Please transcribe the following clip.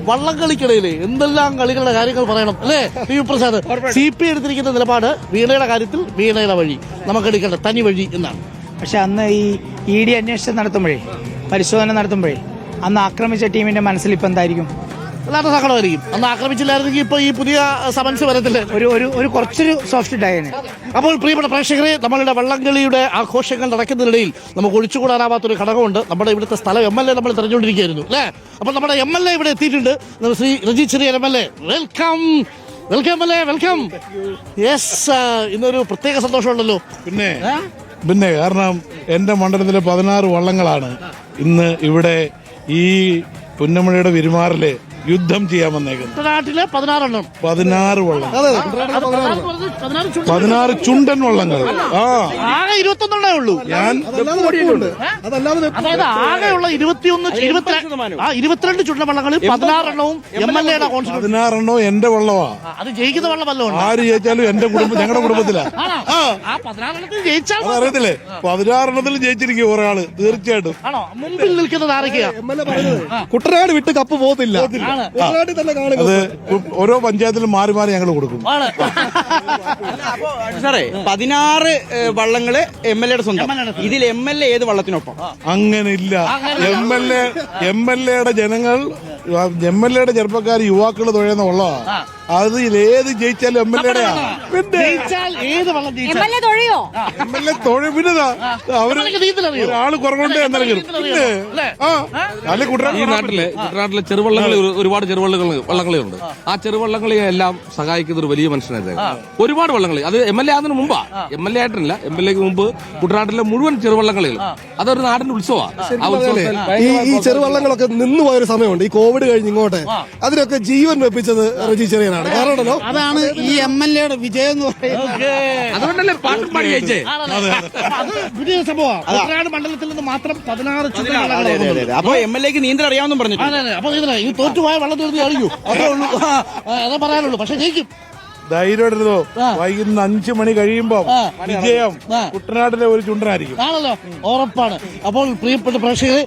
വള്ളംകളിക്കിടയിൽ എന്തെല്ലാം കളികളുടെ കാര്യങ്ങൾ പറയണം അല്ലേ ടി വി പ്രസാദ്? CP എടുത്തിരിക്കുന്ന നിലപാട് വീണയുടെ കാര്യത്തിൽ വീണയുടെ വഴി നമുക്കെടുക്കേണ്ട തനി വഴി എന്നാണ്. പക്ഷെ അന്ന് ഈ ED അന്വേഷണം നടത്തുമ്പോഴേ, പരിശോധന നടത്തുമ്പോഴേ, അന്ന് ആക്രമിച്ച ടീമിന്റെ മനസ്സിൽ ഇപ്പം എന്തായിരിക്കും? അല്ലാത്ത സങ്കടമായിരിക്കും. അന്ന് ആക്രമിച്ചില്ലായിരുന്നെങ്കിൽ ഇപ്പൊ ഈ പുതിയ സമൻസ് വരത്തില്ലേ? ഒരു കുറച്ചൊരു സോഫ്റ്റ് ഉണ്ടായേനെ. അപ്പോൾ പ്രിയപ്പെട്ട പ്രേക്ഷകരെ, നമ്മളുടെ വള്ളംകളിയുടെ ആഘോഷങ്ങൾ നടക്കുന്നതിനിടയിൽ നമുക്ക് ഒഴിച്ചുകൂടാനാവാത്തൊരു ഘടകമുണ്ട്. നമ്മുടെ ഇവിടുത്തെ സ്ഥലം MLA നമ്മൾ തെരഞ്ഞുകൊണ്ടിരിക്കുകയായിരുന്നു അല്ലേ? അപ്പോൾ നമ്മുടെ MLA ഇവിടെ എത്തിയിട്ടുണ്ട്. Shri Reji Cherian MLA. Welcome welcome MLA, welcome. Yes, ഇന്നൊരു പ്രത്യേക സന്തോഷമുണ്ടല്ലോ. പിന്നെ കാരണം എന്റെ മണ്ഡലത്തിലെ 16 വള്ളങ്ങളാണ് ഇന്ന് ഇവിടെ ഈ പുന്നമഴയുടെ വിരുമാറില് യുദ്ധം ചെയ്യാൻ വന്നേക്കുന്നത്. നാട്ടിലെ 16 വള്ളം, 16 ചുണ്ടൻ വള്ളങ്ങൾ. ആകെ 21 ഉള്ളൂ. അതായത് ആകെയുള്ള 22 ചുണ്ടൻ വള്ളങ്ങളിൽ 16 MLA-യുടെ കോൺസെപ്റ്റ്. 16 എന്റെ വള്ളമാ. അത് ജയിക്കുന്ന വള്ളമല്ലോ. ആര് ജയിച്ചാലും എന്റെ കുടുംബം, ഞങ്ങളുടെ കുടുംബത്തിലാ. അറിയത്തില്ലേ, 16 ജയിച്ചിരിക്കും ഒരാള് തീർച്ചയായിട്ടും. ആണോ? മുമ്പിൽ നിൽക്കുന്നത് ആരൊക്കെയാ? കുട്ടനാട് വിട്ട് കപ്പ് പോകത്തില്ല. അത് ഓരോ പഞ്ചായത്തിലും മാറി മാറി ഞങ്ങൾ കൊടുക്കും. സാറേ, 16 വള്ളങ്ങള് MLA-യുടെ സ്വന്തം. ഇതിൽ MLA ഏത് വള്ളത്തിനൊപ്പം? അങ്ങനില്ല. MLA-യുടെ ജനങ്ങൾ, MLA-യുടെ ചെറുപ്പക്കാർ, യുവാക്കൾ തുഴയുന്ന വള്ളമാണ്. അതിൽ ഏത് ജയിച്ചാലും MLA-യുടെ തുഴവിനതാ. അവര് ഒരാള് കുറവുണ്ട് എന്നറിയും. ഈ കുട്ടനാട്ടിലെ ചെറുവള്ളങ്ങൾ, ഒരുപാട് വള്ളങ്ങളുണ്ട്. ആ ചെറുവള്ളങ്ങളെ എല്ലാം സഹായിക്കുന്ന ഒരു വലിയ മനുഷ്യനായത്. ഒരുപാട് വള്ളങ്ങൾ, അത് MLA ആകുന്നതിന് മുമ്പാ, MLA ആയിട്ടില്ല, MLA-ക്ക് മുമ്പ് കുട്ടനാട്ടിലെ മുഴുവൻ ചെറുവള്ളങ്ങളിലും അതൊരു നാടിന്റെ ഉത്സവമാണ്. ഈ ചെറുവള്ളങ്ങളൊക്കെ നിന്നു പോയൊരു സമയമുണ്ട്. ഈ കോവിഡ് കഴിഞ്ഞ് ഇങ്ങോട്ട് അതിനൊക്കെ ജീവൻ വെപ്പിച്ചത് റജി ചെറിയനാണ്. കാരണം അതാണ് ഈ MLA-യുടെ വിജയം എന്ന് പറയുന്നത്. അതുകൊണ്ടല്ലേ പാട്ടും പാടി ജയിച്ചേ. അത് പുതിയ സംഭവമാണ്. കുട്ടനാട് മണ്ഡലത്തിൽ നിന്ന് മാത്രം 16 ചുണ്ടൻ വള്ളങ്ങൾ. അപ്പൊ MLA-ക്ക് നീന്തൽ അറിയാമെന്നും പറഞ്ഞു. അപ്പൊ ഈ തോറ്റുപോയ വള്ളം തീർന്ന് കളിക്കൂ, അതേ ഉള്ളൂ. അതേ പറയാനുള്ളൂ. പക്ഷെ ജയിക്കും. ധൈര്യമായിട്ടോ. വൈകുന്നേരം 5 മണി കഴിയുമ്പോ വിജയം കുട്ടനാട്ടിലെ ഒരു ചുണ്ടനായിരിക്കും. ആണല്ലോ, ഉറപ്പാണ്. അപ്പോൾ പ്രിയപ്പെട്ട പ്രേക്ഷകരെ,